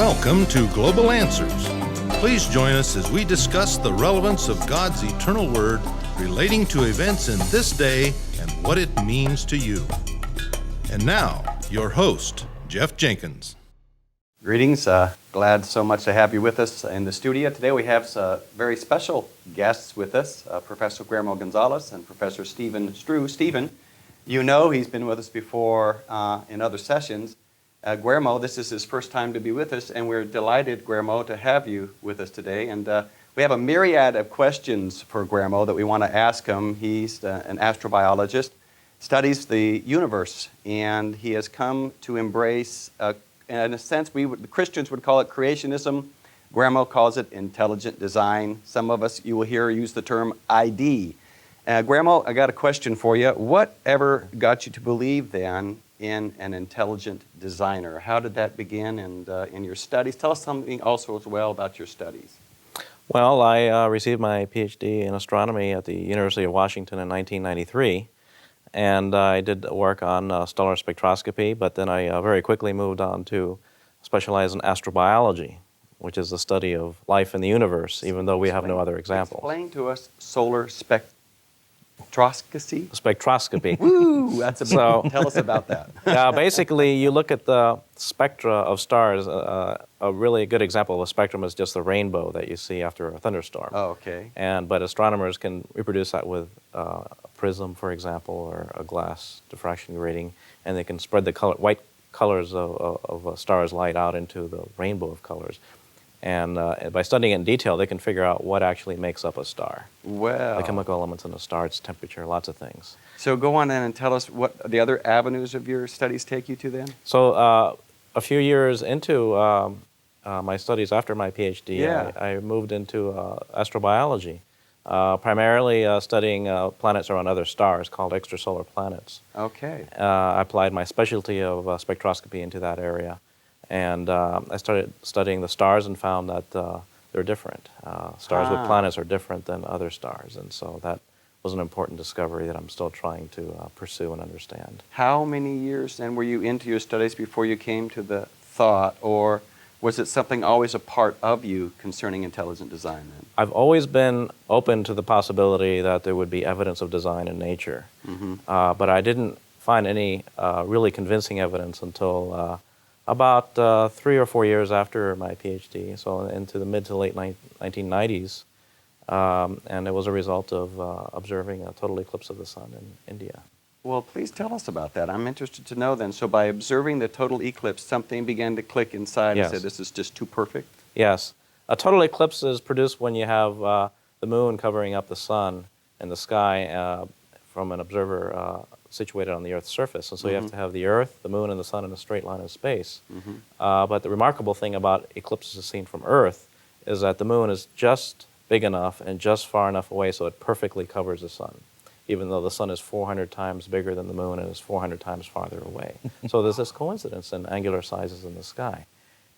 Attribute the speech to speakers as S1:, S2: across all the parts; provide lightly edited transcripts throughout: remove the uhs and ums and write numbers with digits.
S1: Welcome to Global Answers. Please join us as we discuss the relevance of God's eternal word relating to events in this day and what it means to you. And now, your host, Jeff Jenkins.
S2: Greetings. Glad so much to have you with us in the studio. Today we have some very special guests with us, Professor Guillermo Gonzalez and Professor Stephen Strew. Stephen, you know he's been with us before in other sessions. Guillermo, this is his first time to be with us, and we're delighted, Guillermo, to have you with us today. And we have a myriad of questions for Guillermo that we want to ask him. He's an astrobiologist, studies the universe, and he has come to embrace, in a sense, the Christians would call it creationism. Guillermo calls it intelligent design. Some of us, you will hear, use the term ID. Guillermo, I got a question for you. Whatever got you to believe then in an intelligent designer? How did that begin in your studies? Tell us something also as well about your studies.
S3: Well, I received my PhD in astronomy at the University of Washington in 1993, and I did work on stellar spectroscopy, but then I very quickly moved on to specialize in astrobiology, which is the study of life in the universe, even though we have no other examples.
S2: Explain to us solar spectroscopy.
S3: Spectroscopy.
S2: Woo! That's tell us about that.
S3: Basically, you look at the spectra of stars. A really good example of a spectrum is just the rainbow that you see after a thunderstorm.
S2: Oh, okay.
S3: But astronomers can reproduce that with a prism, for example, or a glass diffraction grating, and they can spread the white colors of a star's light out into the rainbow of colors. And by studying it in detail, they can figure out what actually makes up a star.
S2: Well,
S3: the chemical elements in a star, its temperature, lots of things.
S2: So go on then and tell us what the other avenues of your studies take you to then.
S3: So a few years into my studies after my PhD, I moved into astrobiology, primarily studying planets around other stars called extrasolar planets.
S2: Okay.
S3: I applied my specialty of spectroscopy into that area. And I started studying the stars and found that they're different. Stars with planets are different than other stars. And so that was an important discovery that I'm still trying to pursue and understand.
S2: How many years then were you into your studies before you came to the thought, or was it something always a part of you concerning intelligent design then?
S3: I've always been open to the possibility that there would be evidence of design in nature. Mm-hmm. But I didn't find any really convincing evidence until about 3 or 4 years after my PhD, so into the mid to late 1990s, and it was a result of observing a total eclipse of the sun in India.
S2: Well, please tell us about that. I'm interested to know then. So by observing the total eclipse, something began to click inside and said, this is just too perfect?
S3: Yes. A total eclipse is produced when you have the moon covering up the sun in the sky from an observer situated on the Earth's surface. And so you have to have the Earth, the moon, and the sun in a straight line of space. But the remarkable thing about eclipses seen from Earth is that the moon is just big enough and just far enough away so it perfectly covers the sun, even though the sun is 400 times bigger than the moon and is 400 times farther away. So there's this coincidence in angular sizes in the sky.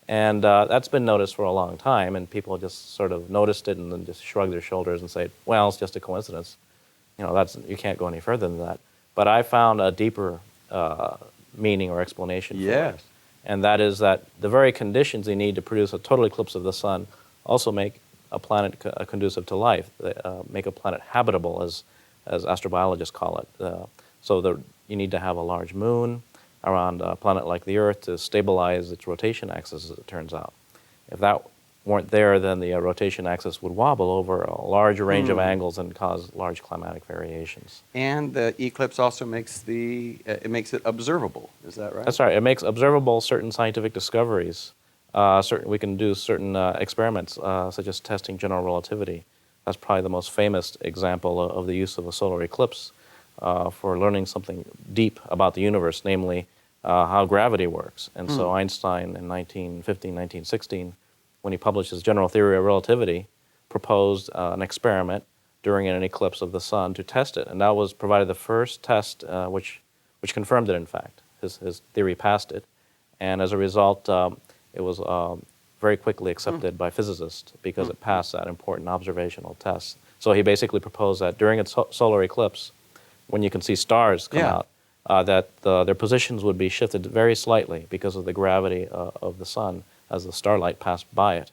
S3: And that's been noticed for a long time, and people just sort of noticed it and then just shrug their shoulders and say, well, it's just a coincidence. You know, you can't go any further than that. But I found a deeper meaning or explanation for it. And that is that the very conditions you need to produce a total eclipse of the sun also make a planet conducive to life, make a planet habitable, as astrobiologists call it. You need to have a large moon around a planet like the Earth to stabilize its rotation axis, as it turns out. If that weren't there, then the rotation axis would wobble over a large range of angles and cause large climatic variations.
S2: And the eclipse also makes it observable. Is that right?
S3: That's right. It makes observable certain scientific discoveries. We can do certain experiments, such as testing general relativity. That's probably the most famous example of the use of a solar eclipse for learning something deep about the universe, namely how gravity works. And so Einstein in 1915, 1916, when he published his general theory of relativity, proposed an experiment during an eclipse of the sun to test it. And that was provided the first test which confirmed it, in fact. His theory passed it. And as a result, it was very quickly accepted by physicists because it passed that important observational test. So he basically proposed that during a solar eclipse, when you can see stars come out, that their positions would be shifted very slightly because of the gravity of the sun as the starlight passed by it.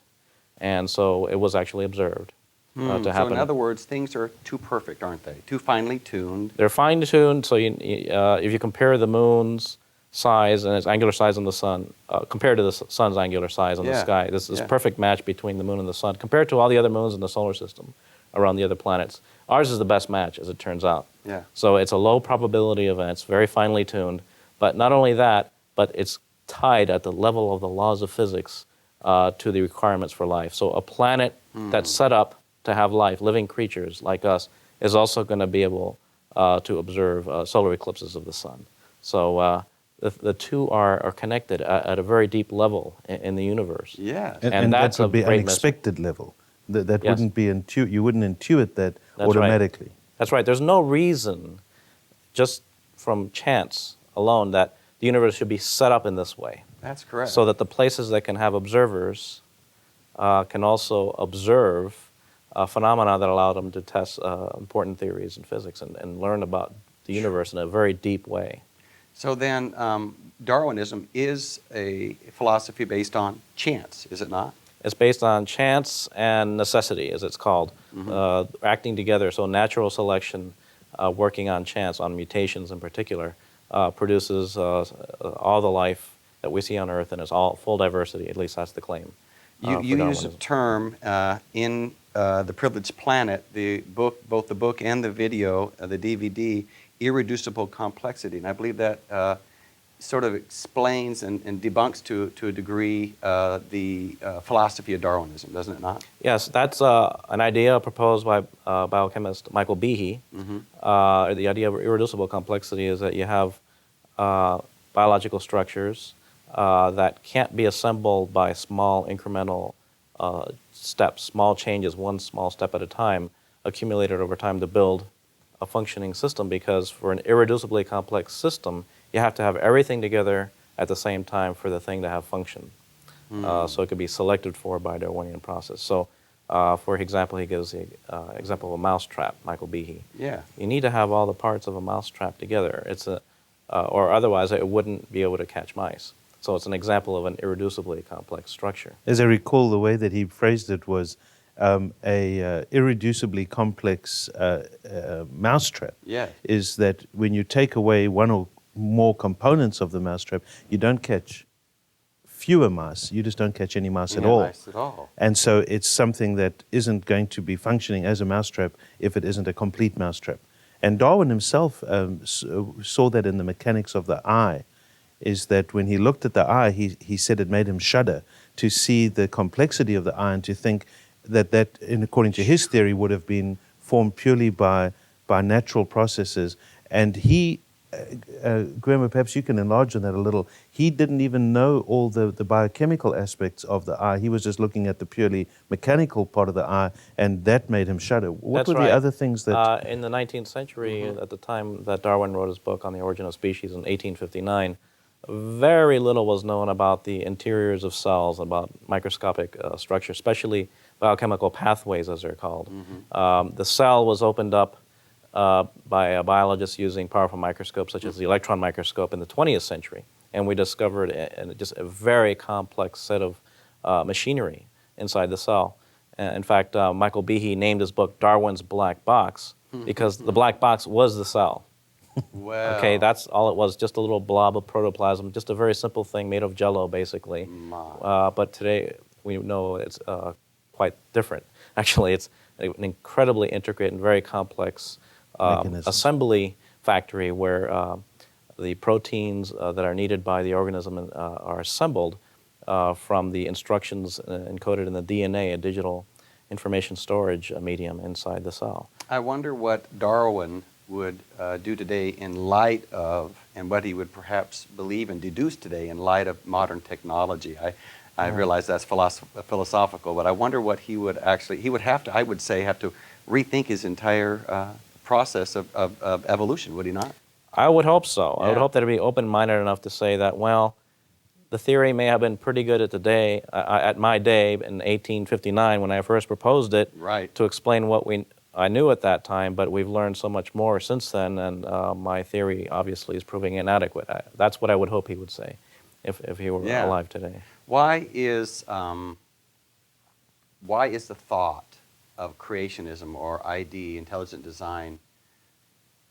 S3: And so it was actually observed to
S2: So
S3: happen.
S2: in other words, things are too perfect, aren't they? Too finely tuned.
S3: They're fine-tuned, so if you compare the moon's size and its angular size on the sun, compared to the sun's angular size on the
S2: Yeah,
S3: sky, this is
S2: yeah.
S3: a perfect match between the moon and the sun. Compared to all the other moons in the solar system around the other planets, ours is the best match, as it turns out.
S2: Yeah.
S3: So it's a low probability event, it's very finely tuned, but not only that, but it's tied at the level of the laws of physics to the requirements for life. So a planet that's set up to have life, living creatures like us, is also going to be able to observe solar eclipses of the sun. So the two are connected at a very deep level in the universe.
S2: Yes.
S3: And that's
S4: that
S3: a
S4: would be
S3: great
S4: unexpected level. That
S3: Yes.
S4: wouldn't be you wouldn't intuit that
S3: That's
S4: automatically.
S3: That's right. There's no reason, just from chance alone, that the universe should be set up in this way.
S2: That's correct.
S3: So that the places that can have observers can also observe phenomena that allow them to test important theories in physics and learn about the universe in a very deep way.
S2: So then, Darwinism is a philosophy based on chance, is it not?
S3: It's based on chance and necessity, as it's called, acting together. So natural selection, working on chance, on mutations in particular, produces all the life that we see on Earth, and it's all full diversity. At least that's the claim.
S2: You
S3: for
S2: use a
S3: Darwinism.
S2: term in The Privileged Planet, the book, both the book and the video, the DVD, irreducible complexity. And I believe that sort of explains and debunks to a degree the philosophy of Darwinism, doesn't it not?
S3: Yes, that's an idea proposed by biochemist Michael Behe. The idea of irreducible complexity is that you have biological structures that can't be assembled by small incremental steps, small changes, one small step at a time, accumulated over time to build a functioning system, because for an irreducibly complex system, you have to have everything together at the same time for the thing to have function. So it could be selected for by a Darwinian process. So, for example, he gives the example of a mousetrap, Michael Behe.
S2: Yeah.
S3: You need to have all the parts of a mousetrap together. Or otherwise it wouldn't be able to catch mice. So it's an example of an irreducibly complex structure.
S4: As I recall, the way that he phrased it was irreducibly complex mousetrap.
S2: Yes.
S4: Is that when you take away one or more components of the mousetrap, you don't catch fewer mice. You just don't catch any mice at all.
S2: Nice at all.
S4: And so it's something that isn't going to be functioning as a mousetrap if it isn't a complete mousetrap. And Darwin himself saw that in the mechanics of the eye, is that when he looked at the eye, he said it made him shudder to see the complexity of the eye and to think that according to his theory, would have been formed purely by natural processes. And he, Graham, perhaps you can enlarge on that a little. He didn't even know all the biochemical aspects of the eye. He was just looking at the purely mechanical part of the eye, and that made him shudder. What
S3: That's
S4: were
S3: right.
S4: the other things that...
S3: In the 19th century, at the time that Darwin wrote his book on the origin of species in 1859, very little was known about the interiors of cells, about microscopic structure, especially biochemical pathways, as they're called. The cell was opened up by biologists using powerful microscopes, such as the electron microscope, in the 20th century. And we discovered just a very complex set of machinery inside the cell. In fact, Michael Behe named his book Darwin's Black Box, because the black box was the cell.
S2: Well.
S3: Okay, that's all it was, just a little blob of protoplasm, just a very simple thing made of Jell-O, basically. But today we know it's quite different. Actually, it's an incredibly intricate and very complex
S4: Mechanism.
S3: assembly factory where the proteins that are needed by the organism are assembled from the instructions encoded in the DNA, a digital information storage medium inside the cell.
S2: I wonder what Darwin would do today in light of, and what he would perhaps believe and deduce today in light of modern technology. I realize that's philosophical, but I wonder what he would have to, I would say, have to rethink his entire process of evolution, would he not?
S3: I would hope so. I would
S2: Yeah.
S3: hope that he'd be open-minded enough to say that, well, the theory may have been pretty good at my day in 1859 when I first proposed it,
S2: Right.
S3: to explain what I knew at that time, but we've learned so much more since then, and my theory obviously is proving inadequate. That's what I would hope he would say if he were
S2: Yeah.
S3: alive today.
S2: why is the thought of creationism or ID, intelligent design,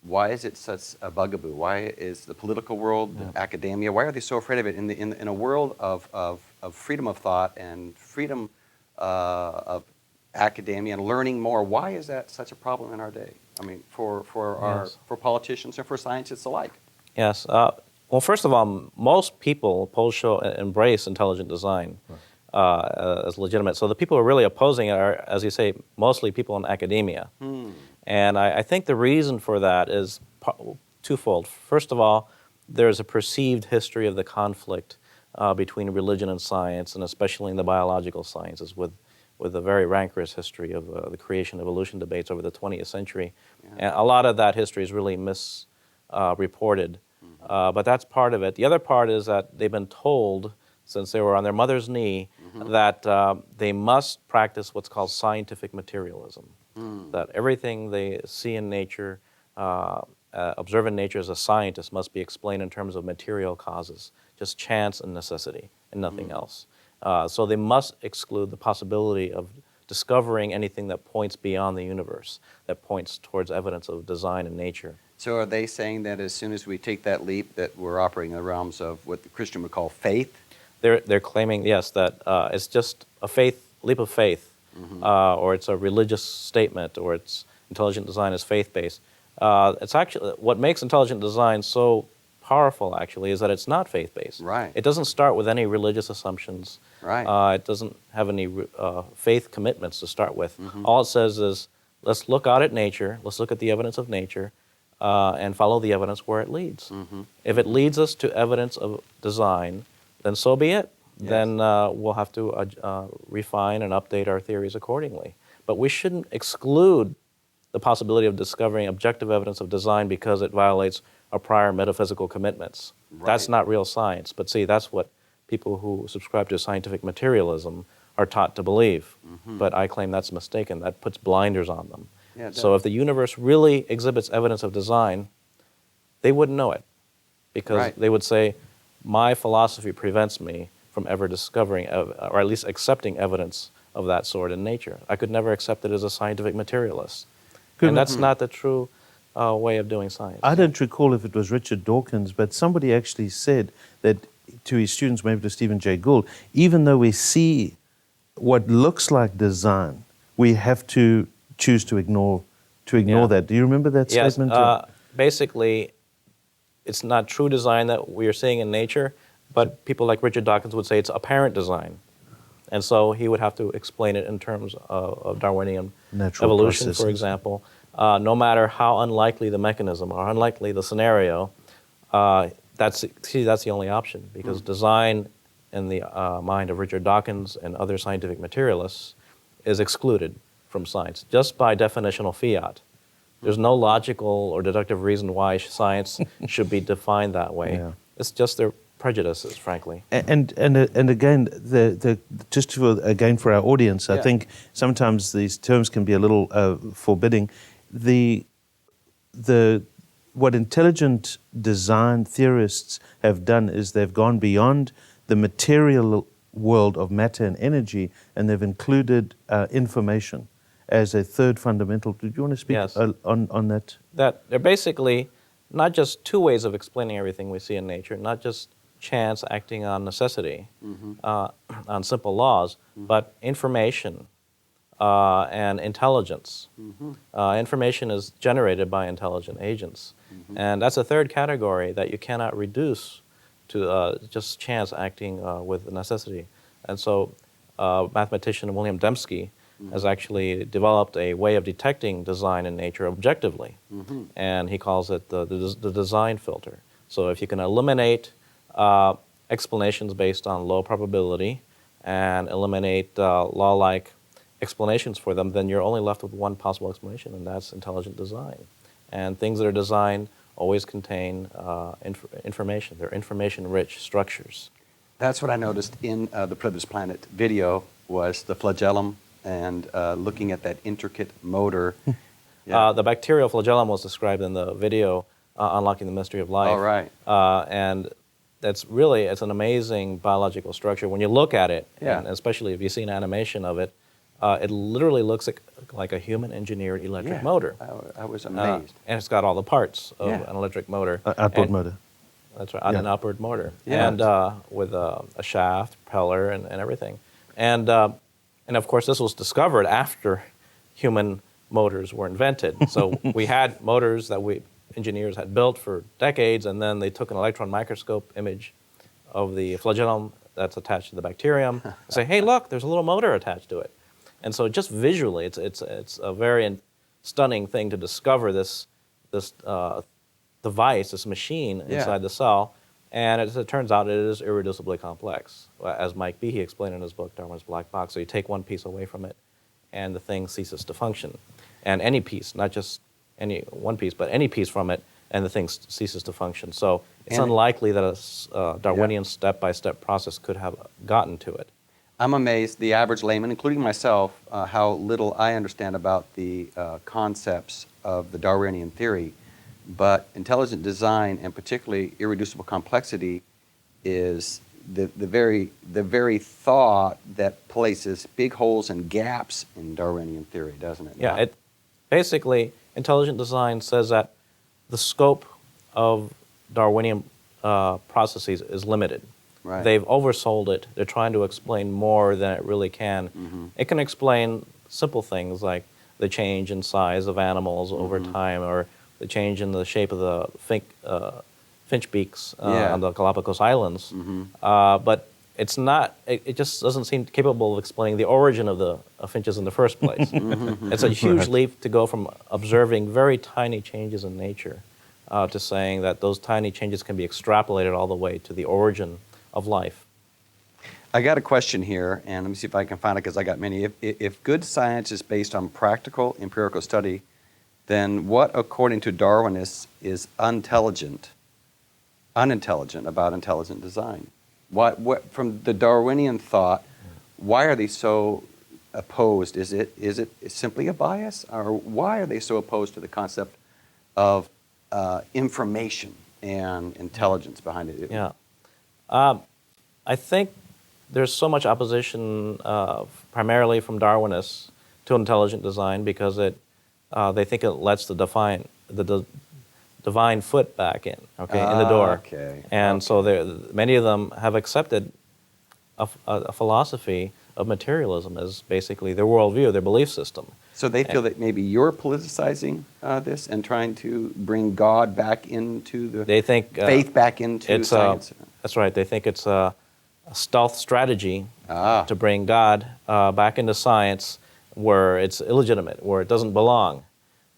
S2: why is it such a bugaboo? Why is the political world, academia, why are they so afraid of it in a world of freedom of thought and freedom of academia and learning more? Why is that such a problem in our day? I mean, for politicians and for scientists alike.
S3: Yes. Well, first of all, most people, polls show, embrace intelligent design as legitimate. So the people who are really opposing it are, as you say, mostly people in academia. And I think the reason for that is twofold. First of all, there's a perceived history of the conflict between religion and science, and especially in the biological sciences, with a very rancorous history of the creation-evolution debates over the 20th century. And a lot of that history is really misreported. But that's part of it. The other part is that they've been told, since they were on their mother's knee, that they must practice what's called scientific materialism. That everything they see in nature, observe in nature as a scientist, must be explained in terms of material causes, just chance and necessity, and nothing else. So they must exclude the possibility of discovering anything that points beyond the universe, that points towards evidence of design in nature.
S2: So are they saying that as soon as we take that leap that we're operating in the realms of what the Christian would call faith?
S3: They're claiming, yes, that it's just a leap of faith, or it's a religious statement, or it's intelligent design is faith-based. It's actually, what makes intelligent design so powerful, actually, is that it's not faith-based.
S2: Right.
S3: It doesn't start with any religious assumptions.
S2: Right.
S3: It doesn't have any faith commitments to start with. All it says is, let's look out at nature, let's look at the evidence of nature, and follow the evidence where it leads. If it leads us to evidence of design, then so be it.
S2: Yes.
S3: Then we'll have to refine and update our theories accordingly. But we shouldn't exclude the possibility of discovering objective evidence of design because it violates our prior metaphysical commitments.
S2: Right.
S3: That's not real science. But see, that's what people who subscribe to scientific materialism are taught to believe. But I claim that's mistaken. That puts blinders on them.
S2: Yeah,
S3: so if the universe really exhibits evidence of design, they wouldn't know it, because they would say, my philosophy prevents me from ever discovering, or at least accepting evidence of that sort in nature. I could never accept it as a scientific materialist. And that's not the true way of doing science.
S4: I don't recall if it was Richard Dawkins, but somebody actually said that to his students, maybe to Stephen Jay Gould, even though we see what looks like design, we have to choose to ignore that. Do you remember that statement?
S3: Yes. Basically, it's not true design that we are seeing in nature, but people like Richard Dawkins would say it's apparent design. And so he would have to explain it in terms of Darwinian
S4: Natural
S3: evolution,
S4: processes.
S3: for example. No matter how unlikely the mechanism or unlikely the scenario, that's the only option, because design in the mind of Richard Dawkins and other scientific materialists is excluded from science, just by definitional fiat. There's no logical or deductive reason why science should be defined that way.
S4: Yeah.
S3: It's just their prejudices, frankly.
S4: And again, just for our audience, I think sometimes these terms can be a little forbidding. What intelligent design theorists have done is they've gone beyond the material world of matter and energy, and they've included information as a third fundamental. Do you want to speak on that?
S3: That they're basically not just two ways of explaining everything we see in nature, not just chance acting on necessity, on simple laws, but information and intelligence. Information is generated by intelligent agents. And that's a third category that you cannot reduce to just chance acting with necessity. And so mathematician William Dembski has actually developed a way of detecting design in nature objectively. And he calls it the design filter. So if you can eliminate explanations based on low probability and eliminate law-like explanations for them, then you're only left with one possible explanation, and that's intelligent design. And things that are designed always contain information. They're information-rich structures.
S2: That's what I noticed in the Privileged Planet video, was the flagellum and looking at that intricate motor.
S3: The bacterial flagellum was described in the video, Unlocking the Mystery of Life.
S2: All right.
S3: And that's really, it's an amazing biological structure. When you look at it,
S2: Yeah.
S3: and especially if you see an animation of it, it literally looks like a human-engineered electric
S2: Yeah,
S3: motor.
S2: I was amazed.
S3: And it's got all the parts of
S2: Yeah.
S3: an electric motor.
S4: Outboard
S3: And-
S4: motor.
S3: That's right,
S4: Yeah.
S3: an upward motor,
S2: Yeah.
S3: and with a shaft, propeller, and everything. And of course, this was discovered after human motors were invented. So we had motors that engineers had built for decades, and then they took an electron microscope image of the flagellum that's attached to the bacterium and say, hey, look, there's a little motor attached to it. And so just visually, it's a very stunning thing to discover this device, this machine
S2: Yeah.
S3: inside the cell, and as it turns out, it is irreducibly complex. As Mike Behe explained in his book, Darwin's Black Box, so you take one piece away from it, and the thing ceases to function. And any piece, not just any one piece, but any piece from it, and the thing ceases to function. So it's
S2: And-
S3: unlikely that a Darwinian step-by-step process could have gotten to it.
S2: I'm amazed, the average layman, including myself, how little I understand about the concepts of the Darwinian theory. But intelligent design, and particularly irreducible complexity, is the very thought that places big holes and gaps in Darwinian theory, doesn't it?
S3: Yeah, basically, intelligent design says that the scope of Darwinian processes is limited.
S2: Right.
S3: They've oversold it. They're trying to explain more than it really can.
S2: Mm-hmm.
S3: It can explain simple things like the change in size of animals over
S2: Mm-hmm.
S3: time, or the change in the shape of the finch beaks
S2: Yeah.
S3: on the Galapagos Islands.
S2: Mm-hmm.
S3: But it's not. It just doesn't seem capable of explaining the origin of the finches in the first place.
S2: Mm-hmm.
S3: It's a huge leap to go from observing very tiny changes in nature to saying that those tiny changes can be extrapolated all the way to the origin of life.
S2: I got a question here, and let me see if I can find it because I got many. If good science is based on practical empirical study, then what, according to Darwinists, is unintelligent about intelligent design? What from the Darwinian thought, why are they so opposed? Is it simply a bias, or why are they so opposed to the concept of information and intelligence behind it?
S3: Yeah. I think there's so much opposition, primarily from Darwinists, to intelligent design because they think it lets the divine foot back in, in the door.
S2: Okay.
S3: And so many of them have accepted a philosophy of materialism as basically their worldview, their belief system.
S2: So they feel that maybe you're politicizing this and trying to bring God back into the
S3: They think
S2: faith back into science.
S3: That's right. They think it's a stealth strategy
S2: Ah.
S3: to bring God back into science where it's illegitimate, where it doesn't belong.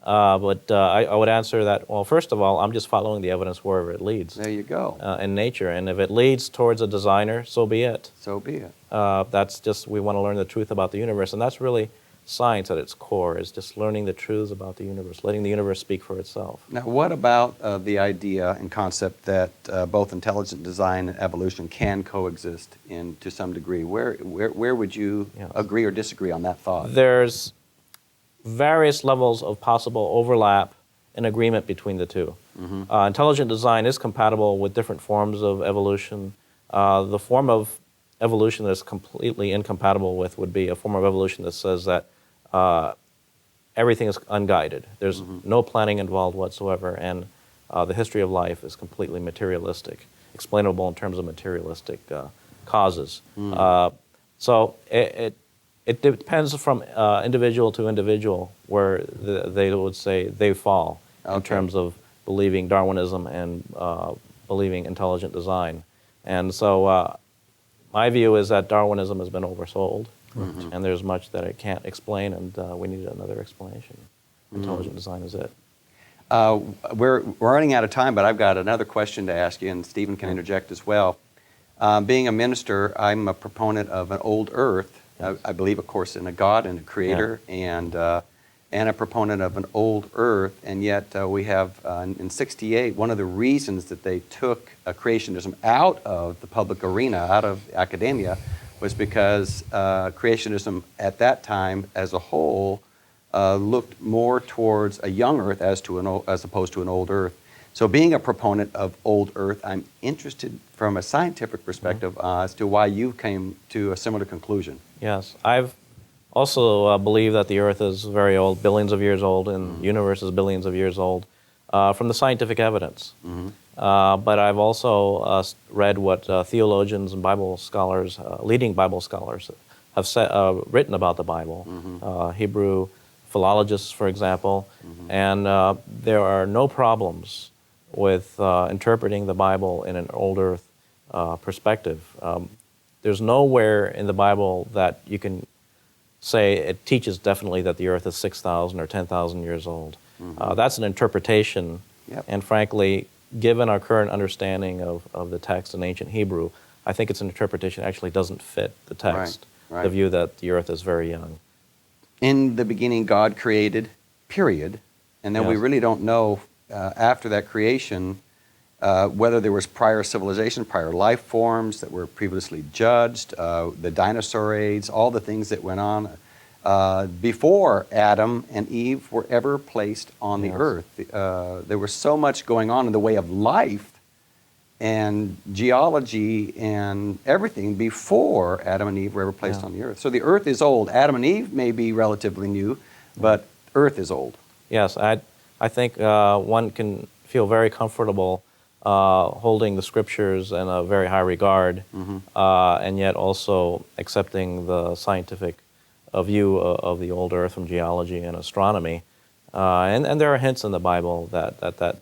S3: But I would answer that, well, first of all, I'm just following the evidence wherever it leads
S2: There you go.
S3: in nature. And if it leads towards a designer, so be it.
S2: So be it.
S3: That's just, we want to learn the truth about the universe. And that's really science at its core, is just learning the truths about the universe, letting the universe speak for itself.
S2: Now, what about the idea and concept that both intelligent design and evolution can coexist to some degree? Where would you
S3: Yes.
S2: agree or disagree on that thought?
S3: There's various levels of possible overlap and agreement between the two. Intelligent design is compatible with different forms of evolution. The form of evolution that's completely incompatible with would be a form of evolution that says that everything is unguided. There's no planning involved whatsoever, and the history of life is completely materialistic, explainable in terms of materialistic causes. So it depends from individual to individual where they would say they fall in
S2: Okay.
S3: terms of believing Darwinism and believing intelligent design. And so my view is that Darwinism has been oversold, and there's much that it can't explain, and we need another explanation. Intelligent design is it.
S2: We're running out of time, but I've got another question to ask you, and Stephen can interject as well. Being a minister, I'm a proponent of an old earth. I believe, of course, in a God and a creator, and a proponent of an old earth. And yet we have, in '68, one of the reasons that they took creationism out of the public arena, out of academia, was because creationism at that time as a whole looked more towards a young earth as opposed to an old earth. So being a proponent of old Earth, I'm interested from a scientific perspective as to why you came to a similar conclusion.
S3: Yes, I've also believe that the Earth is very old, billions of years old, and the universe is billions of years old, from the scientific evidence. But I've also read what theologians and Bible scholars, leading Bible scholars, have written about the Bible, Hebrew philologists, for example, and there are no problems with interpreting the Bible in an old Earth perspective. There's nowhere in the Bible that you can say it teaches definitely that the Earth is 6,000 or 10,000 years old. That's an interpretation, and frankly, given our current understanding of the text in ancient Hebrew, I think it's an interpretation that actually doesn't fit the text, the view that the Earth is very young.
S2: In the beginning, God created, period, and then we really don't know after that creation whether there was prior civilization, prior life forms that were previously judged, the dinosaur age, all the things that went on before Adam and Eve were ever placed on the earth. There was so much going on in the way of life and geology and everything before Adam and Eve were ever placed on the earth. So the earth is old. Adam and Eve may be relatively new, but earth is old.
S3: Yes, I think one can feel very comfortable holding the scriptures in a very high regard, and yet also accepting the scientific view of the old earth from geology and astronomy. And there are hints in the Bible that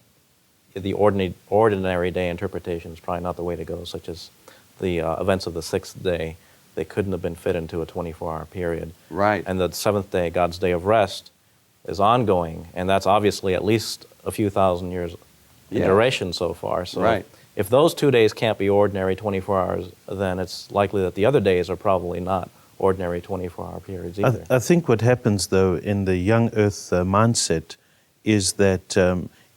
S3: the ordinary day interpretation is probably not the way to go, such as the events of the sixth day. They couldn't have been fit into a 24-hour period.
S2: Right.
S3: And the seventh day, God's day of rest, is ongoing, and that's obviously at least a few thousand years in duration so far. So if those 2 days can't be ordinary 24 hours, then it's likely that the other days are probably not ordinary 24-hour periods either.
S4: I think what happens, though, in the young earth mindset is that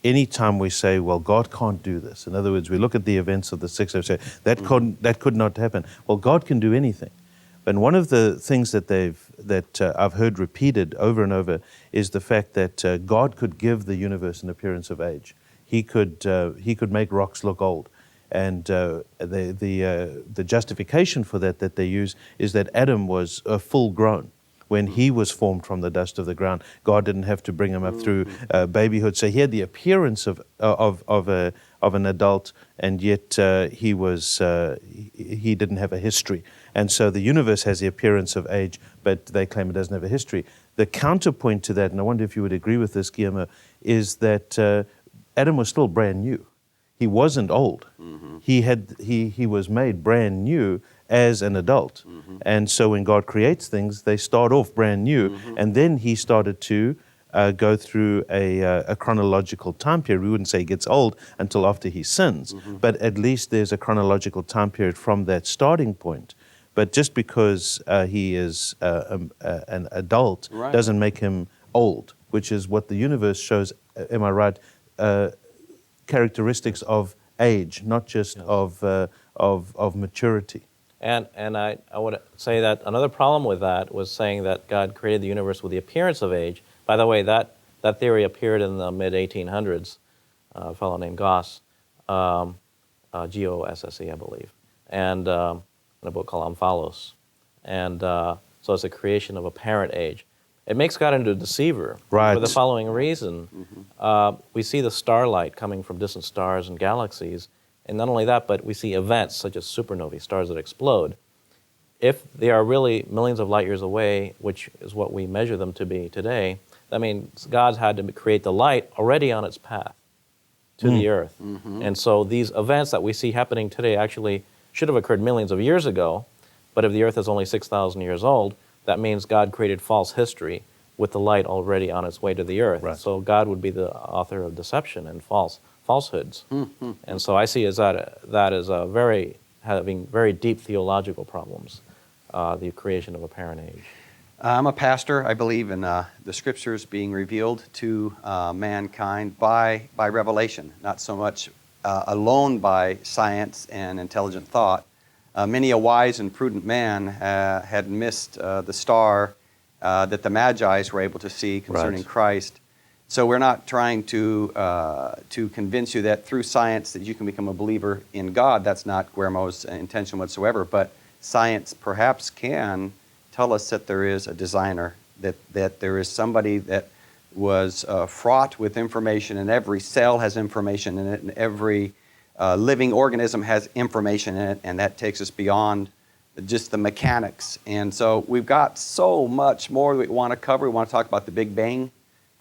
S4: any time we say, well, God can't do this, in other words, we look at the events of the sixth day and say, that could not happen. Well, God can do anything. But one of the things that I've heard repeated over and over is the fact that God could give the universe an appearance of age. He could make rocks look old. And the justification for that they use is that Adam was full grown when he was formed from the dust of the ground. God didn't have to bring him up through babyhood. So he had the appearance of an adult, and yet he didn't have a history. And so the universe has the appearance of age, but they claim it doesn't have a history. The counterpoint to that, and I wonder if you would agree with this, Guillermo, is that Adam was still brand new. He wasn't old. He was made brand new as an adult. And so when God creates things, they start off brand new, and then he started to go through a chronological time period. We wouldn't say he gets old until after he sins, but at least there's a chronological time period from that starting point. But just because he is an adult doesn't make him old, which is what the universe shows, am I right, characteristics of age, not just of maturity.
S3: And I would say that another problem with that was saying that God created the universe with the appearance of age. By the way, that theory appeared in the mid-1800s, a fellow named Gosse, G-O-S-S-E, I believe, and in a book called Omphalos. And so it's a creation of apparent age. It makes God into a deceiver for the following reason. We see the starlight coming from distant stars and galaxies, and not only that, but we see events such as supernovae, stars that explode. If they are really millions of light years away, which is what we measure them to be today, that means God had to create the light already on its path to the earth. And so these events that we see happening today actually should have occurred millions of years ago, but if the earth is only 6,000 years old, that means God created false history with the light already on its way to the earth. So God would be the author of deception and falsehoods. And so I see that as having very deep theological problems, the creation of apparent age.
S2: I'm a pastor. I believe in the scriptures being revealed to mankind by revelation, not so much alone by science and intelligent thought. Many a wise and prudent man had missed the star that the Magi were able to see concerning Christ. So we're not trying to convince you that through science that you can become a believer in God. That's not Guillermo's intention whatsoever. But science perhaps can tell us that there is a designer, that there is somebody that was fraught with information, and every cell has information in it, and every living organism has information in it, and that takes us beyond just the mechanics. And so we've got so much more that we want to cover. We want to talk about the Big Bang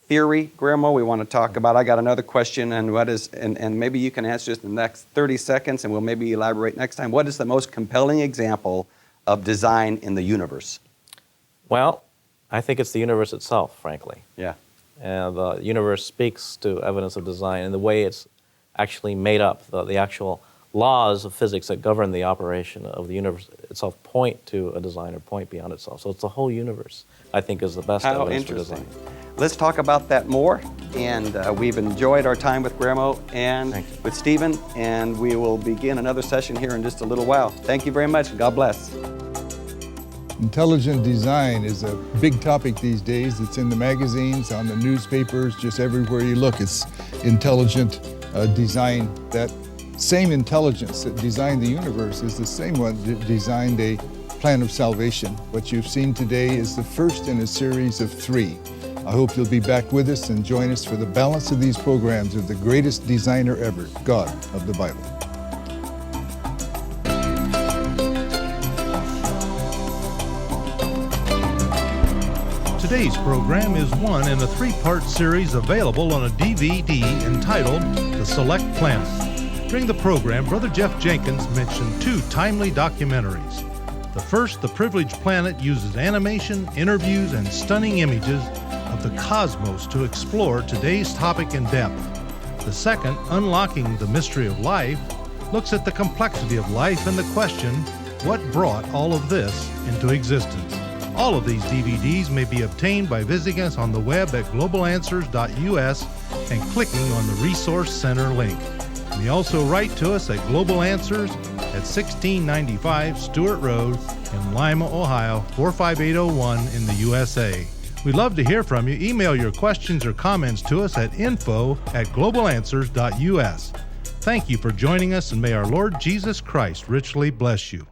S2: Theory, Guillermo. We want to talk about, I got another question, and and maybe you can answer this in the next 30 seconds, and we'll maybe elaborate next time. What is the most compelling example of design in the universe?
S3: Well, I think it's the universe itself, frankly.
S2: Yeah.
S3: And the universe speaks to evidence of design and the way it's actually made up. The actual laws of physics that govern the operation of the universe itself point to a design or point beyond itself. So it's the whole universe, I think, is the best
S2: How
S3: evidence for
S2: interesting.
S3: design.
S2: Let's talk about that more. And we've enjoyed our time with Guillermo and
S3: Thank you.
S2: with Stephen, and we will begin another session here in just a little while. Thank you very much. God bless.
S5: Intelligent design is a big topic these days. It's in the magazines, on the newspapers, just everywhere you look. It's intelligent design. That same intelligence that designed the universe is the same one that designed a plan of salvation. What you've seen today is the first in a series of 3. I hope you'll be back with us and join us for the balance of these programs of the greatest designer ever, God of the Bible.
S1: Today's program is one in a 3-part series available on a DVD entitled The Select Planet. During the program, Brother Jeff Jenkins mentioned 2 timely documentaries. The first, The Privileged Planet, uses animation, interviews, and stunning images of the cosmos to explore today's topic in depth. The second, Unlocking the Mystery of Life, looks at the complexity of life and the question, what brought all of this into existence? All of these DVDs may be obtained by visiting us on the web at globalanswers.us and clicking on the Resource Center link. You may also write to us at Global Answers at 1695 Stewart Road in Lima, Ohio, 45801 in the USA. We'd love to hear from you. Email your questions or comments to us at info@globalanswers.us. Thank you for joining us, and may our Lord Jesus Christ richly bless you.